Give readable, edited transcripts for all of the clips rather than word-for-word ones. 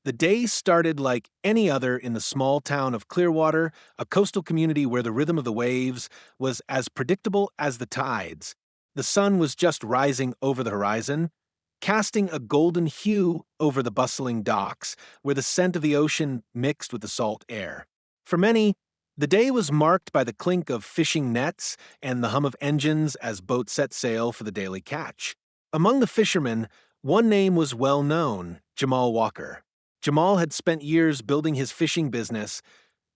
The day started like any other in the small town of Clearwater, a coastal community where the rhythm of the waves was as predictable as the tides. The sun was just rising over the horizon, casting a golden hue over the bustling docks, where the scent of the ocean mixed with the salt air. For many, the day was marked by the clink of fishing nets and the hum of engines as boats set sail for the daily catch. Among the fishermen, one name was well known: Jamal Walker. Jamal had spent years building his fishing business,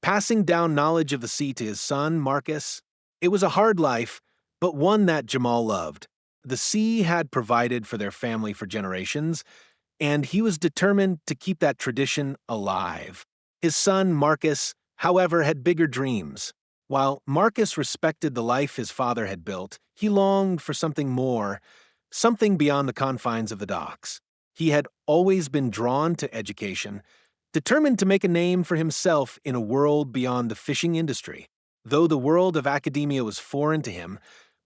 passing down knowledge of the sea to his son, Marcus. It was a hard life, but one that Jamal loved. The sea had provided for their family for generations, and he was determined to keep that tradition alive. His son, Marcus, however, had bigger dreams. While Marcus respected the life his father had built, he longed for something more, something beyond the confines of the docks. He had always been drawn to education, determined to make a name for himself in a world beyond the fishing industry. Though the world of academia was foreign to him,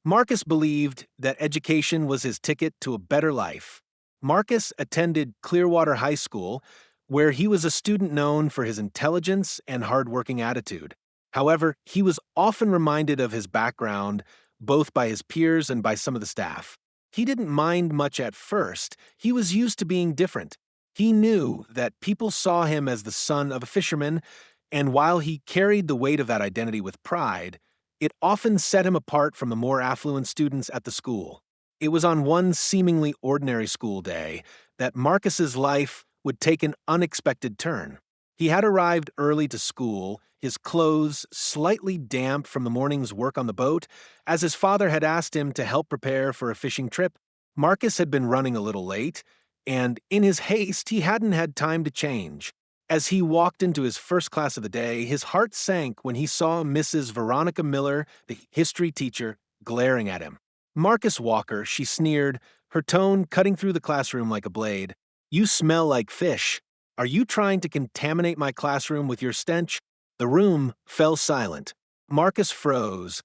Marcus believed that education was his ticket to a better life. Marcus attended Clearwater High School, where he was a student known for his intelligence and hardworking attitude. However, he was often reminded of his background, both by his peers and by some of the staff. He didn't mind much at first. He was used to being different. He knew that people saw him as the son of a fisherman, and while he carried the weight of that identity with pride, it often set him apart from the more affluent students at the school. It was on one seemingly ordinary school day that Marcus's life would take an unexpected turn. He had arrived early to school, his clothes slightly damp from the morning's work on the boat, as his father had asked him to help prepare for a fishing trip. Marcus had been running a little late, and in his haste, he hadn't had time to change. As he walked into his first class of the day, his heart sank when he saw Mrs. Veronica Miller, the history teacher, glaring at him. "Marcus Walker," she sneered, her tone cutting through the classroom like a blade. "You smell like fish. Are you trying to contaminate my classroom with your stench?" The room fell silent. Marcus froze,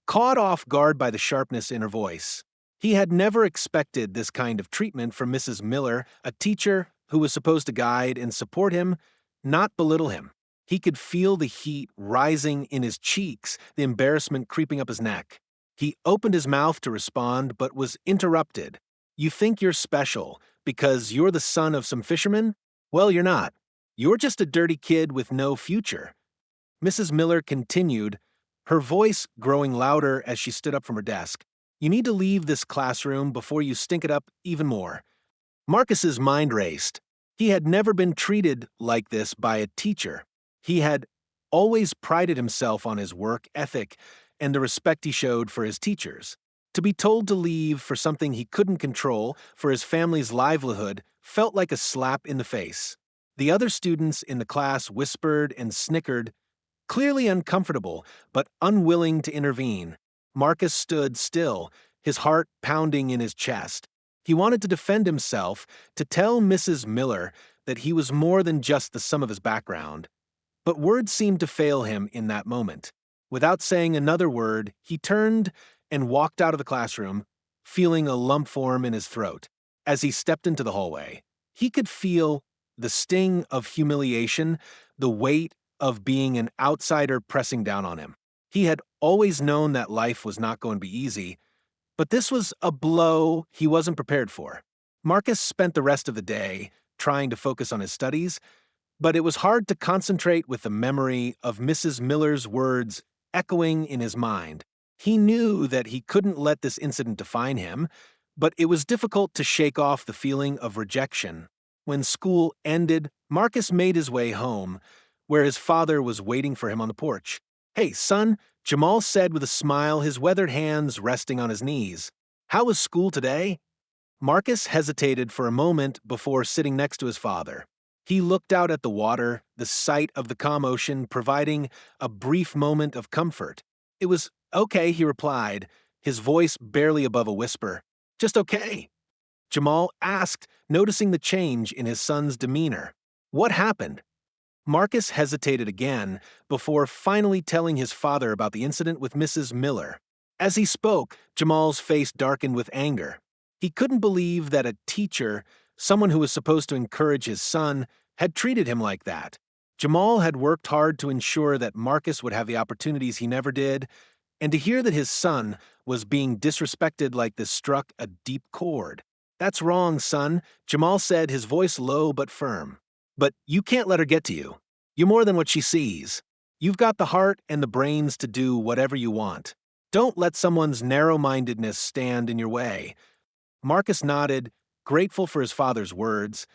caught off guard by the sharpness in her voice. He had never expected this kind of treatment from Mrs. Miller, a teacher who was supposed to guide and support him, not belittle him. He could feel the heat rising in his cheeks, the embarrassment creeping up his neck. He opened his mouth to respond, but was interrupted. "You think you're special because you're the son of some fishermen? Well, you're not. You're just a dirty kid with no future." Mrs. Miller continued, her voice growing louder as she stood up from her desk. "You need to leave this classroom before you stink it up even more." Marcus's mind raced. He had never been treated like this by a teacher. He had always prided himself on his work ethic and the respect he showed for his teachers. To be told to leave for something he couldn't control, for his family's livelihood, felt like a slap in the face. The other students in the class whispered and snickered, clearly uncomfortable, but unwilling to intervene. Marcus stood still, his heart pounding in his chest. He wanted to defend himself, to tell Mrs. Miller that he was more than just the sum of his background. But words seemed to fail him in that moment. Without saying another word, he turned and walked out of the classroom, feeling a lump form in his throat. As he stepped into the hallway, he could feel the sting of humiliation, the weight of being an outsider pressing down on him. He had always known that life was not going to be easy, but this was a blow he wasn't prepared for. Marcus spent the rest of the day trying to focus on his studies, but it was hard to concentrate with the memory of Mrs. Miller's words echoing in his mind. He knew that he couldn't let this incident define him, but it was difficult to shake off the feeling of rejection. When school ended, Marcus made his way home, where his father was waiting for him on the porch. "Hey, son," Jamal said with a smile, his weathered hands resting on his knees. "How was school today?" Marcus hesitated for a moment before sitting next to his father. He looked out at the water, the sight of the calm ocean providing a brief moment of comfort. "It was okay," he replied, his voice barely above a whisper. "Just okay." Jamal asked, noticing the change in his son's demeanor. "What happened?" Marcus hesitated again before finally telling his father about the incident with Mrs. Miller. As he spoke, Jamal's face darkened with anger. He couldn't believe that a teacher, someone who was supposed to encourage his son, had treated him like that. Jamal had worked hard to ensure that Marcus would have the opportunities he never did, and to hear that his son was being disrespected like this struck a deep chord. "That's wrong, son," Jamal said, his voice low but firm. "But you can't let her get to you. You're more than what she sees. You've got the heart and the brains to do whatever you want. Don't let someone's narrow-mindedness stand in your way." Marcus nodded, grateful for his father's words,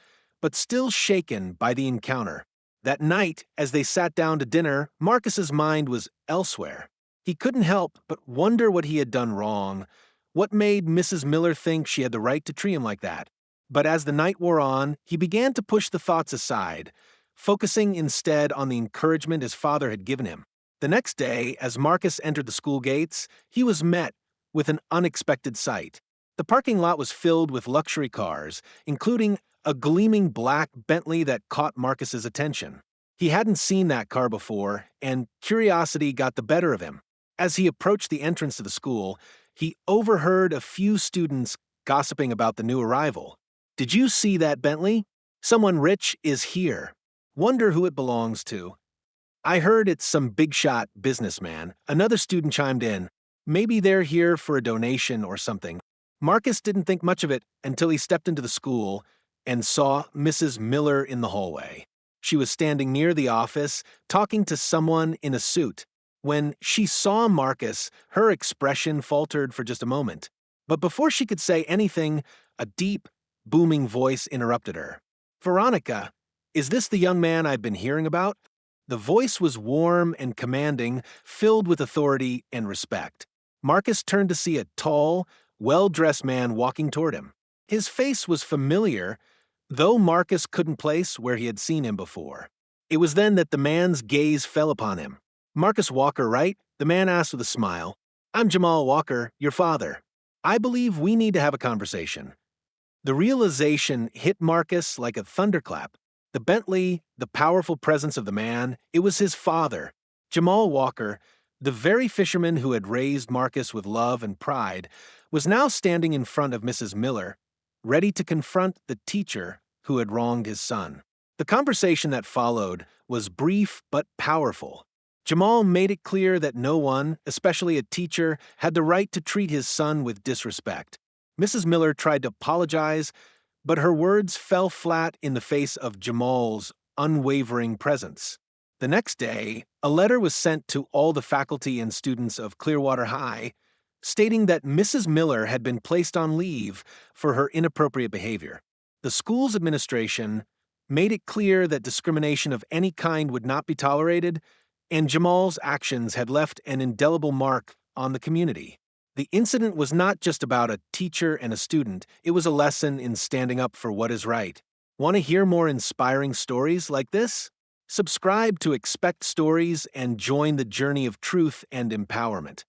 but still shaken by the encounter. That night, as they sat down to dinner, Marcus's mind was elsewhere. He couldn't help but wonder what he had done wrong, what made Mrs. Miller think she had the right to treat him like that. But as the night wore on, he began to push the thoughts aside, focusing instead on the encouragement his father had given him. The next day, as Marcus entered the school gates, he was met with an unexpected sight. The parking lot was filled with luxury cars, including a gleaming black Bentley that caught Marcus's attention. He hadn't seen that car before, and curiosity got the better of him. As he approached the entrance to the school, he overheard a few students gossiping about the new arrival. "Did you see that Bentley? Someone rich is here. Wonder who it belongs to." "I heard it's some big-shot businessman," another student chimed in. "Maybe they're here for a donation or something." Marcus didn't think much of it until he stepped into the school and saw Mrs. Miller in the hallway. She was standing near the office, talking to someone in a suit. When she saw Marcus, her expression faltered for just a moment. But before she could say anything, a deep, booming voice interrupted her. "Veronica, is this the young man I've been hearing about?" The voice was warm and commanding, filled with authority and respect. Marcus turned to see a tall, well-dressed man walking toward him. His face was familiar, though Marcus couldn't place where he had seen him before. It was then that the man's gaze fell upon him. "Marcus Walker, right?" the man asked with a smile. "I'm Jamal Walker, your father. I believe we need to have a conversation." The realization hit Marcus like a thunderclap. The Bentley, the powerful presence of the man, it was his father. Jamal Walker, the very fisherman who had raised Marcus with love and pride, was now standing in front of Mrs. Miller, ready to confront the teacher who had wronged his son. The conversation that followed was brief but powerful. Jamal made it clear that no one, especially a teacher, had the right to treat his son with disrespect. Mrs. Miller tried to apologize, but her words fell flat in the face of Jamal's unwavering presence. The next day, a letter was sent to all the faculty and students of Clearwater High, stating that Mrs. Miller had been placed on leave for her inappropriate behavior. The school's administration made it clear that discrimination of any kind would not be tolerated, and Jamal's actions had left an indelible mark on the community. The incident was not just about a teacher and a student, it was a lesson in standing up for what is right. Want to hear more inspiring stories like this? Subscribe to Expect Stories and join the journey of truth and empowerment.